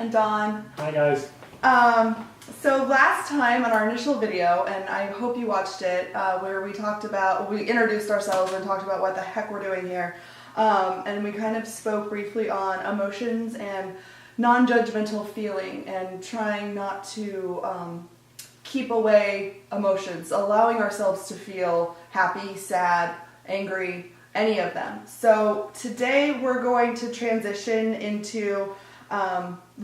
and Dawn. Hi guys. So last time on our initial video, and I hope you watched it, where we introduced ourselves and talked about what the heck we're doing here. And we kind of spoke briefly on emotions and non-judgmental feeling and trying not to keep away emotions, allowing ourselves to feel happy, sad, angry, any of them. So today we're going to transition into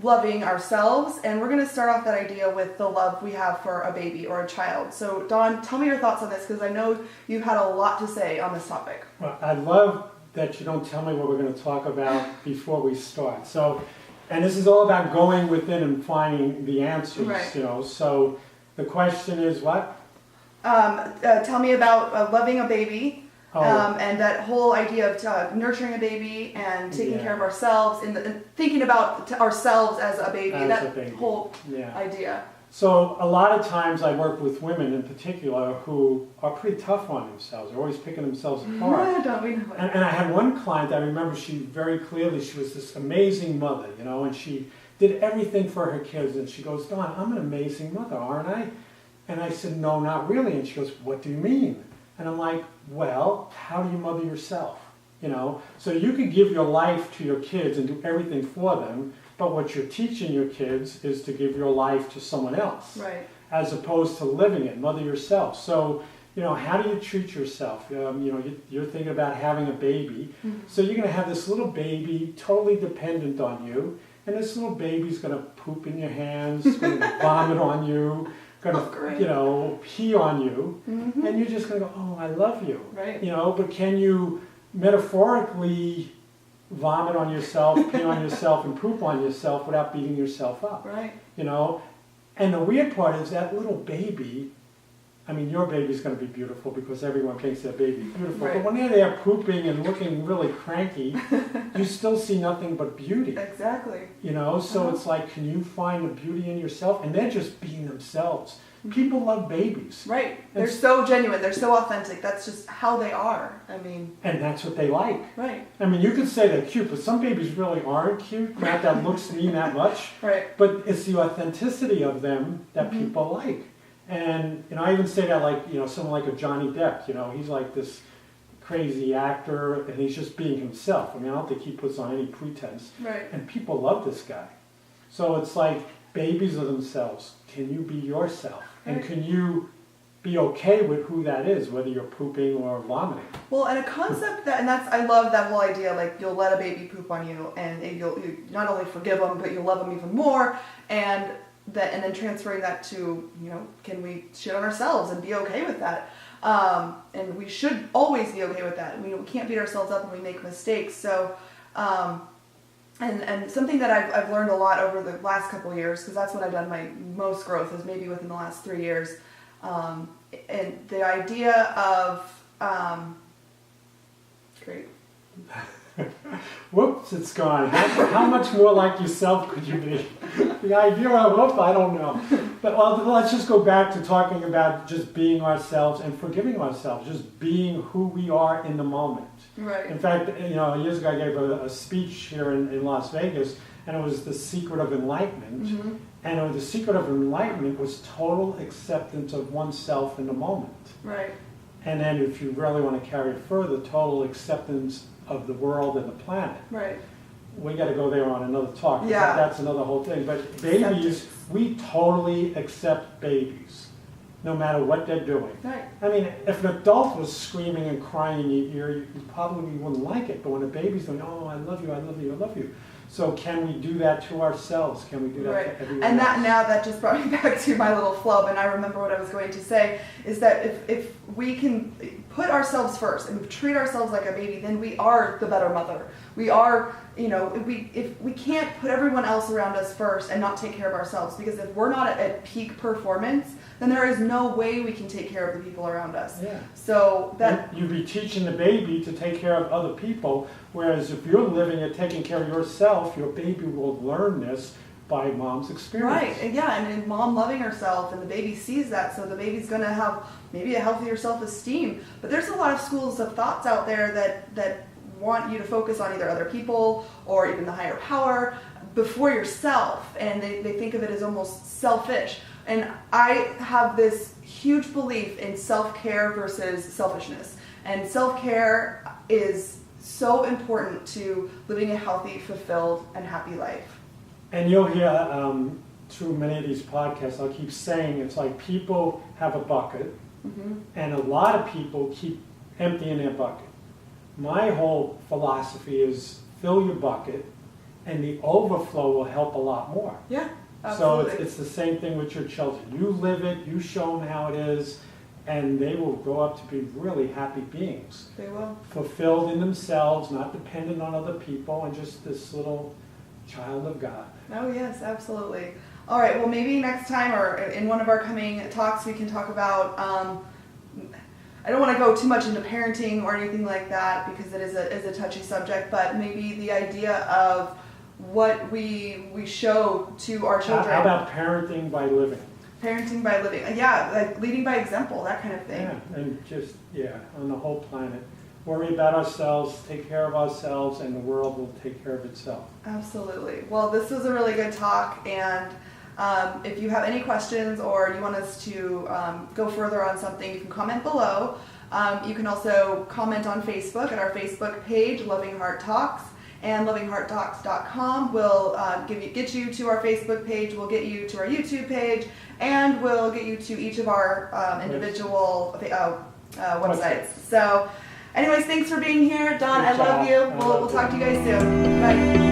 loving ourselves, and we're going to start off that idea with the love we have for a baby or a child. So Dawn, tell me your thoughts on this, because I know you've had a lot to say on this topic. Well, I love that you don't tell me what we're going to talk about before we start. So, and this is all about going within and finding the answers, right. You know. So the question is what? Tell me about loving a baby. Oh. And that whole idea of nurturing a baby and taking care of ourselves and thinking about ourselves as a baby, whole idea. So a lot of times I work with women in particular who are pretty tough on themselves. They're always picking themselves apart. Don't we know it? And I had one client, I remember she very clearly, she was this amazing mother, you know, and she did everything for her kids. And she goes, Dawn, I'm an amazing mother, aren't I? And I said, no, not really. And she goes, what do you mean? And I'm like, well, how do you mother yourself? You know, so you can give your life to your kids and do everything for them, but what you're teaching your kids is to give your life to someone else, right? As opposed to living it, mother yourself. So, you know, how do you treat yourself? You know, you're thinking about having a baby, so you're going to have this little baby totally dependent on you, and this little baby's going to poop in your hands, going to vomit on you, going to, you know, pee on you, and you're just going to go, oh, I love you, right? You know, but can you metaphorically vomit on yourself, pee on yourself, and poop on yourself without beating yourself up? Right. You know, and the weird part is that little baby, I mean, your baby's going to be beautiful because everyone thinks their baby's beautiful, right. But when they're there pooping and looking really cranky, you still see nothing but beauty. Exactly. You know, so it's like, can you find the beauty in yourself? And they're just being themselves. People love babies. Right. They're so genuine. They're so authentic. That's just how they are. I mean. And that's what they like. Right. I mean, you could say they're cute, but some babies really aren't cute. Not that looks mean that much. Right. But it's the authenticity of them that people like. And, you know, I even say that, like, you know, someone like a Johnny Depp, you know, he's like this crazy actor and he's just being himself. I mean, I don't think he puts on any pretense. Right. And people love this guy. So it's like, babies are themselves. Can you be yourself? Right. And can you be okay with who that is, whether you're pooping or vomiting? Well, and a concept that, and that's, I love that whole idea, like you'll let a baby poop on you and you not only forgive them, but you'll love them even more. And then transferring that to, you know, can we shit on ourselves and be okay with that? And we should always be okay with that. We can't beat ourselves up when we make mistakes. So, and something that I've learned a lot over the last couple of years, because that's when I've done my most growth, is maybe within the last 3 years. And the idea of, great. Whoops, it's gone. How much more like yourself could you be? The idea of, I don't know. But let's just go back to talking about just being ourselves and forgiving ourselves, just being who we are in the moment. Right. In fact, you know, years ago I gave a speech here in Las Vegas, and it was the secret of enlightenment. And the secret of enlightenment was total acceptance of oneself in the moment. Right. And then if you really want to carry it further, total acceptance of the world and the planet. Right. We got to go there on another talk. Yeah. That's another whole thing. But babies, we totally accept babies, no matter what they're doing. Right. I mean, if an adult was screaming and crying in your ear, you probably wouldn't like it. But when a baby's going, oh, I love you, I love you, I love you. So can we do that to ourselves? Can we do that to everyone and else? That just brought me back to my little flub, and I remember what I was going to say, is that if we can put ourselves first and treat ourselves like a baby, then we are the better mother. We are, you know, if we can't put everyone else around us first and not take care of ourselves, because if we're not at peak performance, then there is no way we can take care of the people around us. Yeah. So that you'd be teaching the baby to take care of other people, whereas if you're living and taking care of yourself, your baby will learn this by mom's experience. Right, and yeah, and mom loving herself, and the baby sees that, so the baby's going to have maybe a healthier self-esteem. But there's a lot of schools of thoughts out there that want you to focus on either other people or even the higher power, before yourself, and they think of it as almost selfish. And I have this huge belief in self-care versus selfishness. And self-care is so important to living a healthy, fulfilled, and happy life. And you'll hear through many of these podcasts, I'll keep saying it's like people have a bucket, and a lot of people keep emptying their bucket. My whole philosophy is fill your bucket, and the overflow will help a lot more. Yeah, absolutely. So it's the same thing with your children. You live it, you show them how it is, and they will grow up to be really happy beings. They will. Fulfilled in themselves, not dependent on other people, and just this little child of God. Oh yes, absolutely. All right, well maybe next time or in one of our coming talks we can talk about, I don't want to go too much into parenting or anything like that because it is a touchy subject, but maybe the idea of what we show to our children. How about parenting by living? Parenting by living. Yeah, like leading by example, that kind of thing. Yeah, and just, on the whole planet. Worry about ourselves, take care of ourselves, and the world will take care of itself. Absolutely. Well, this was a really good talk, and if you have any questions or you want us to go further on something, you can comment below. You can also comment on Facebook at our Facebook page, Loving Heart Talks, and lovinghearttalks.com will get you to our Facebook page, we'll get you to our YouTube page, and we'll get you to each of our individual websites. So anyways, thanks for being here. Don, I love you. We'll talk to you guys soon. Bye.